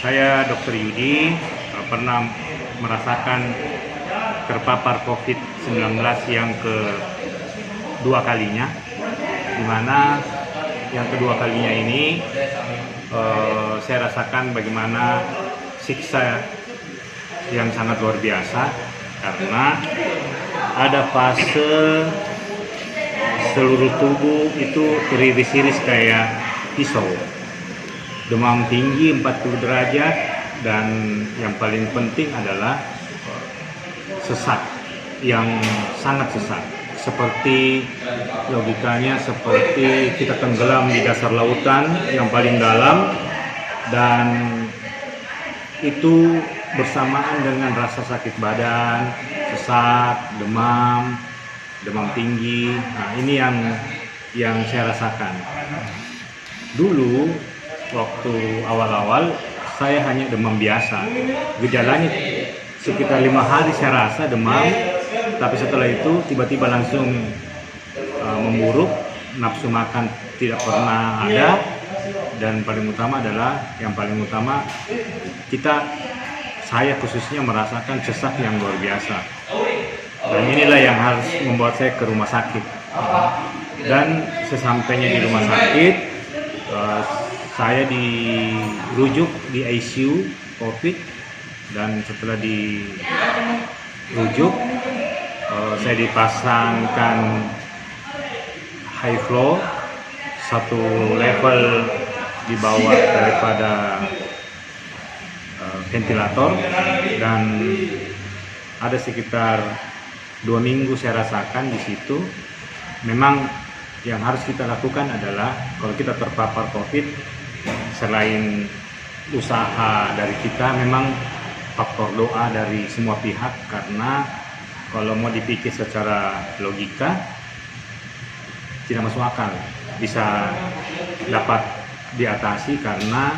Saya Dr. Yudi pernah merasakan terpapar COVID-19 yang kedua kalinya, di mana yang kedua kalinya ini saya rasakan bagaimana siksa yang sangat luar biasa, karena ada fase seluruh tubuh itu teriris-iris kayak pisau. Demam tinggi 40 derajat, dan yang paling penting adalah sesak yang sangat sesak. Seperti logikanya seperti kita tenggelam di dasar lautan yang paling dalam, dan itu bersamaan dengan rasa sakit badan, sesak, demam tinggi. Nah, ini yang saya rasakan. Dulu waktu awal-awal saya hanya demam biasa, gejalanya sekitar 5 hari saya rasa demam, tapi setelah itu tiba-tiba langsung memburuk, nafsu makan tidak pernah ada, dan paling utama saya khususnya merasakan sesak yang luar biasa, dan inilah yang harus membuat saya ke rumah sakit. Dan sesampainya di rumah sakit, saya dirujuk di ICU COVID, dan setelah dirujuk saya dipasangkan high flow, satu level di bawah daripada ventilator, dan ada sekitar 2 minggu saya rasakan di situ. Memang yang harus kita lakukan adalah kalau kita terpapar COVID, selain usaha dari kita, memang faktor doa dari semua pihak, karena kalau mau dipikir secara logika tidak masuk akal bisa dapat diatasi, karena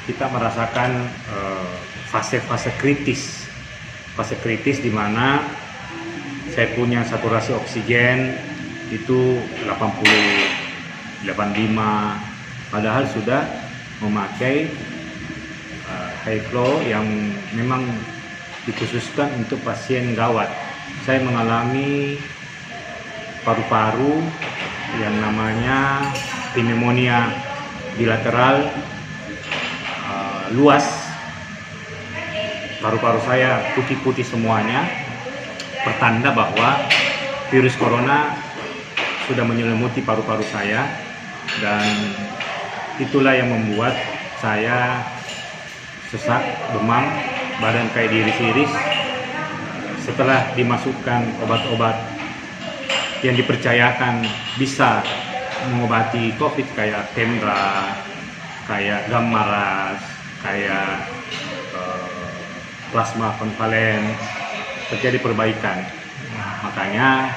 kita merasakan fase kritis di mana saya punya saturasi oksigen itu 80, 85, padahal sudah memakai high flow yang memang dikhususkan untuk pasien gawat. Saya mengalami paru-paru yang namanya pneumonia bilateral luas. Paru-paru saya putih-putih semuanya, pertanda bahwa virus corona sudah menyelimuti paru-paru saya, dan itulah yang membuat saya sesak, demam, badan kayak diiris-iris. Setelah dimasukkan obat-obat yang dipercayakan bisa mengobati COVID, kayak Temra, kayak Gammaras, kayak plasma konvalen, terjadi perbaikan. Makanya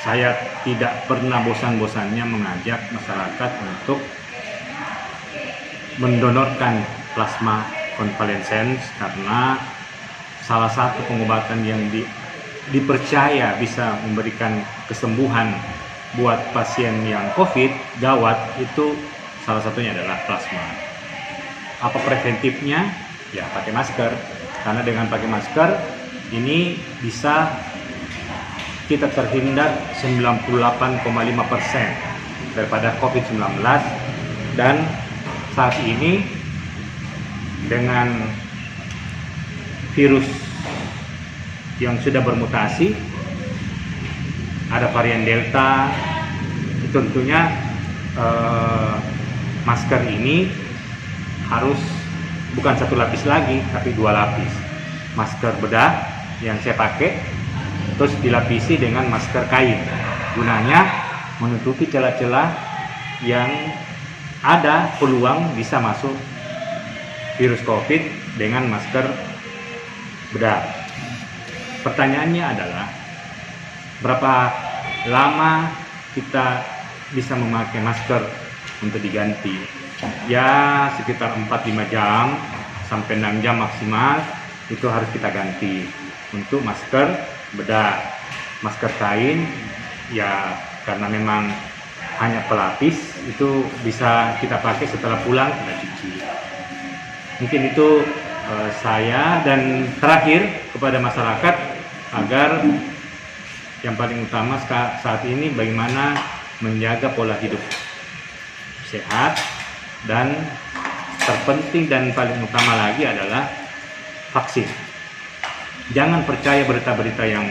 saya tidak pernah bosan-bosannya mengajak masyarakat untuk mendonorkan plasma konvalesen, karena salah satu pengobatan yang dipercaya bisa memberikan kesembuhan buat pasien yang COVID gawat, itu salah satunya adalah plasma. Apa preventifnya? Ya pakai masker, karena dengan pakai masker ini bisa kita terhindar 98,5% daripada COVID-19. Dan saat ini dengan virus yang sudah bermutasi, ada varian Delta, tentunya masker ini harus bukan 1 lapis lagi, tapi 2 lapis. Masker bedah yang saya pakai, terus dilapisi dengan masker kain, gunanya menutupi celah-celah yang ada peluang bisa masuk virus COVID dengan masker bedah. Pertanyaannya adalah, berapa lama kita bisa memakai masker untuk diganti? Ya sekitar 4-5 jam sampai 6 jam maksimal, itu harus kita ganti untuk masker bedah. Masker kain ya karena memang hanya pelapis, itu bisa kita pakai setelah pulang kita cuci. Mungkin itu saya, dan terakhir kepada masyarakat agar yang paling utama saat ini bagaimana menjaga pola hidup sehat, dan terpenting dan paling utama lagi adalah vaksin. Jangan percaya berita-berita yang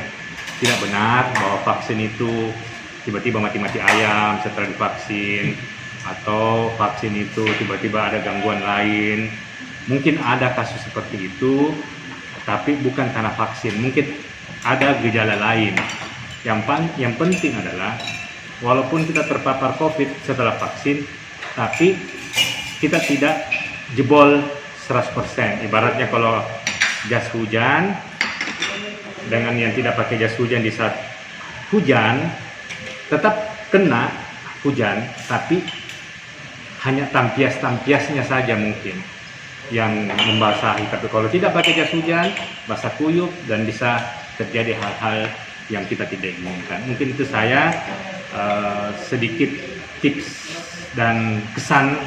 tidak benar bahwa vaksin itu tiba-tiba mati-mati ayam setelah divaksin, atau vaksin itu tiba-tiba ada gangguan lain. Mungkin ada kasus seperti itu, tapi bukan karena vaksin, mungkin ada gejala lain. Yang penting adalah walaupun kita terpapar COVID setelah vaksin, tapi kita tidak jebol 100%. Ibaratnya kalau jas hujan dengan yang tidak pakai jas hujan, di saat hujan tetap kena hujan, tapi hanya tampias-tampiasnya saja mungkin yang membasahi. Tapi kalau tidak pakai jas hujan, basah kuyup dan bisa terjadi hal-hal yang kita tidak inginkan. Mungkin itu saya sedikit tips dan kesan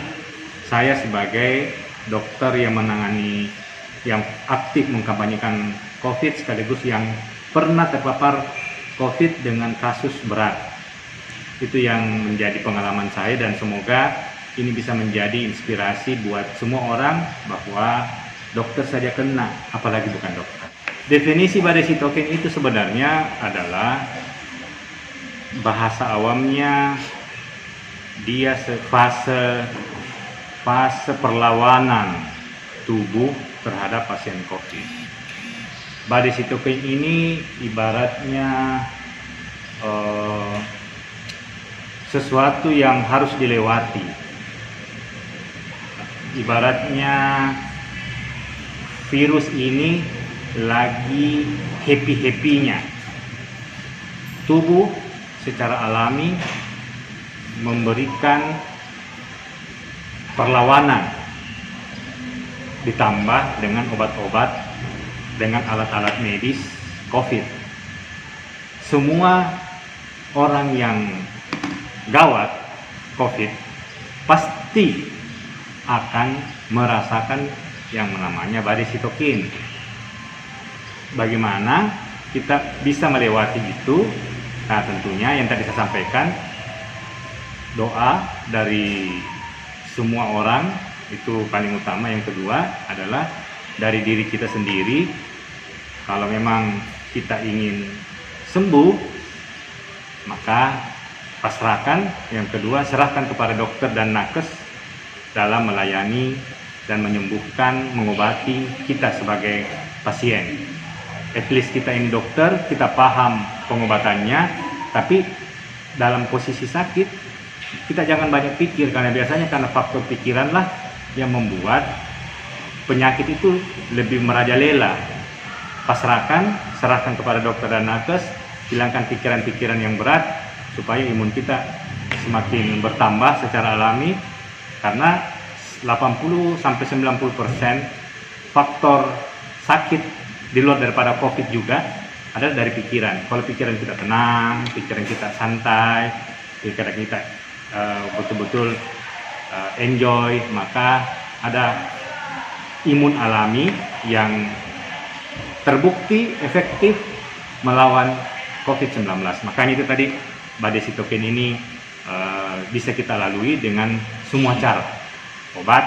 saya sebagai dokter yang menangani, yang aktif mengkampanyekan COVID, sekaligus yang pernah terpapar COVID dengan kasus berat. Itu yang menjadi pengalaman saya, dan semoga ini bisa menjadi inspirasi buat semua orang bahwa dokter saja kena, apalagi bukan dokter. Definisi badai sitokin itu sebenarnya adalah, bahasa awamnya, dia fase perlawanan tubuh terhadap pasien COVID. Badai sitokin ini ibaratnya sesuatu yang harus dilewati. Ibaratnya virus ini lagi happy-happynya. Tubuh secara alami memberikan perlawanan, ditambah dengan obat-obat, dengan alat-alat medis COVID. Semua orang yang gawat COVID pasti akan merasakan yang namanya badai sitokin. Bagaimana kita bisa melewati itu? Nah, tentunya yang tadi saya sampaikan, doa dari semua orang itu paling utama. Yang kedua adalah dari diri kita sendiri. Kalau memang kita ingin sembuh, maka pasrahkan. Yang kedua, serahkan kepada dokter dan nakes dalam melayani dan menyembuhkan, mengobati kita sebagai pasien. At least kita ini dokter, kita paham pengobatannya, tapi dalam posisi sakit kita jangan banyak pikir, karena biasanya karena faktor pikiran lah yang membuat penyakit itu lebih merajalela. Pasrahkan, serahkan kepada dokter dan nakes, hilangkan pikiran-pikiran yang berat supaya imun kita semakin bertambah secara alami, karena 80-90% faktor sakit di luar daripada COVID juga adalah dari pikiran. Kalau pikiran kita tenang, pikiran kita santai, pikiran kita betul-betul enjoy, maka ada imun alami yang terbukti efektif melawan COVID-19. Makanya itu tadi badai sitokin ini bisa kita lalui dengan semua cara, obat,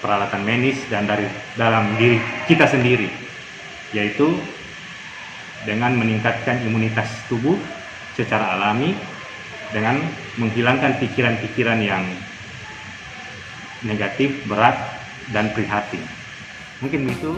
peralatan medis, dan dari dalam diri kita sendiri, yaitu dengan meningkatkan imunitas tubuh secara alami, dengan menghilangkan pikiran-pikiran yang negatif, berat, dan prihatin. Mungkin itu.